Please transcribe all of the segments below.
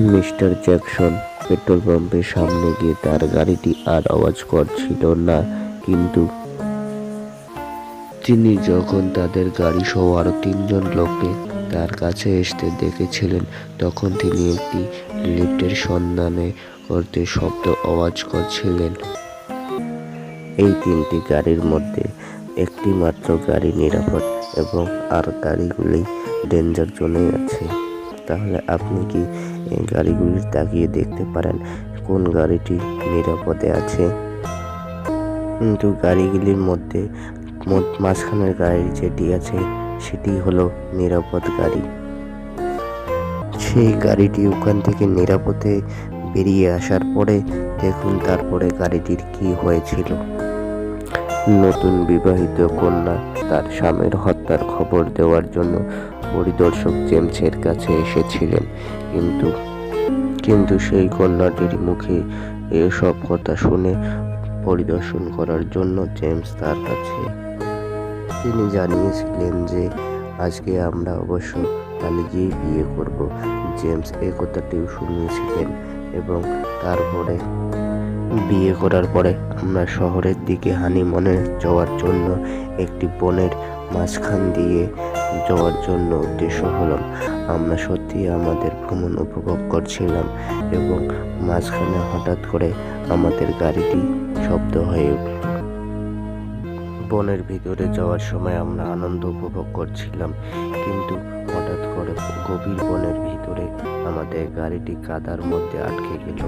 Mister Jackson petrol পাম্পের সামনে গিয়ে তার গাড়িটি আর আওয়াজ করছিল না, কিন্তু তিনি যখন তাদের গাড়ি সহ আরো 3জন লোককে তার কাছে আসতে দেখেছিলেন, তখন তিনি একটি লিফটের সন্ধানে করতে শব্দ আওয়াজ করছিলেন। এই 3টি গাড়ির মধ্যে একটি মাত্র গাড়ি নিরাপদ এবং আর গাড়িগুলি ডেঞ্জার জোনে আছে। তাহলে আপনি কি এই গাড়িগুলি তাকিয়ে দেখতে পারেন কোন গাড়িটি নিরাপদে আছে? কিন্তু গাড়িগুলির মধ্যে মাঝখানের গাড়ি যেটি আছে সেটি হলো নিরাপদ গাড়ি। সেই গাড়িটি ওখান থেকে নিরাপদে বেরিয়ে আসার পরে দেখুন তারপরে গাড়িটির কি হয়েছিল। নতুন বিবাহিত কন্যা তার স্বামীর হত্যার খবর দেওয়ার জন্য পরিদর্শক জেমসের কাছে এসেছিলেন, কিন্তু সেই কন্যাটির মুখে এসব কথা শুনে পরিদর্শন করার জন্য জেমস তার কাছে তিনি জানিয়েছিলেন যে আজকে আমরা অবশ্য পালিয়েই বিয়ে করব। জেমস এই কথাটিও শুনিয়েছিলেন এবং তারপরে বিয়ে করার পরে আমরা শহরের দিকে হানিমুনে যাওয়ার জন্য একটি বনের মাঝখান দিয়ে যাওয়ার জন্য উদ্দেশ্য হলাম। আমরা সত্যি আমাদের ভ্রমণ উপভোগ করছিলাম এবং মাঝখানে হঠাৎ করে আমাদের গাড়িটি শব্দ হয়ে উঠল। বনের ভিতরে যাওয়ার সময় আমরা আনন্দ উপভোগ করছিলাম, কিন্তু হঠাৎ করে গভীর বনের ভিতরে আমাদের গাড়িটি কাদার মধ্যে আটকে গেল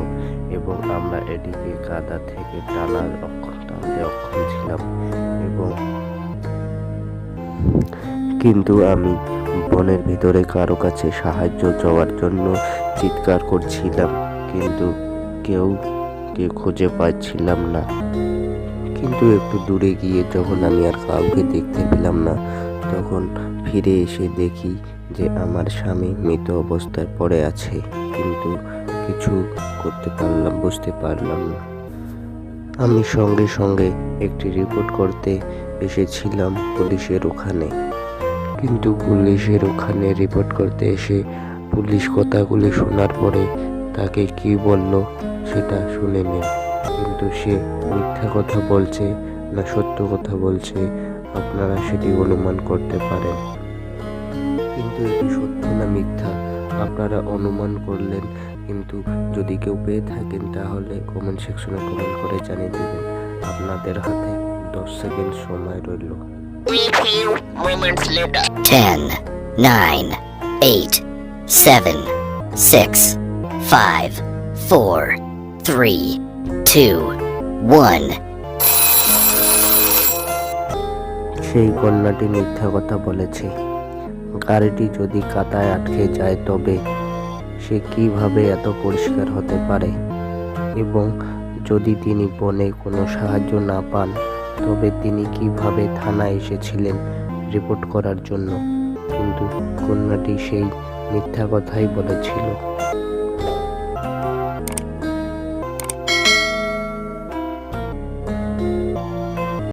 এবং আমরা এটিকে কাদা থেকে টানতে অক্ষম ছিলাম কিন্তু আমি বনের ভিতরে কারো কাছে সাহায্য চাওয়ার জন্য চিৎকার করছিলাম, কিন্তু কেউ খুঁজে পাচ্ছিলাম না। কিন্তু একটু দূরে গিয়ে যখন আমি আর কাউকে দেখতে পেলাম না, তখন ফিরে এসে দেখি যে আমার স্বামী মৃত অবস্থায় পড়ে আছে, কিন্তু কিছু বুঝতে পারলাম না। আমি সঙ্গে সঙ্গে একটি রিপোর্ট করতে এসেছিলাম পুলিশের ওখানে, কিন্তু পুলিশের ওখানে রিপোর্ট করতে এসে পুলিশ কথাগুলি শোনার পরে তাকে কি বলল সেটা শুনে নেন, কিন্তু সে মিথ্যা কথা বলছে না সত্য কথা বলছে আপনারা সেটি অনুমান করতে পারেন। কিন্তু এটি সত্য না মিথ্যা আপনারা অনুমান করলেন, কিন্তু যদি কেউ পেয়ে থাকেন তাহলে কমেন্ট সেকশনে কমেন্ট করে জানিয়ে দেবেন। আপনাদের হাতে 10 সেকেন্ড সময় রইল। 10, 9, 8, 7, 6, 5, 4, 3, 2, 1. সেই কন্যাটি মিথ্যা কথা বলেছে। গাড়িটি যদি কাদায় আটকে যায় তবে সে কিভাবে এত পরিষ্কার হতে পারে, এবং যদি তিনি বনে কোনো সাহায্য না পান তবে তিনি কিভাবে থানায় এসেছিলেন রিপোর্ট করার জন্য, কিন্তু কন্যাটি সেই মিথ্যা কথাই বলেছিল।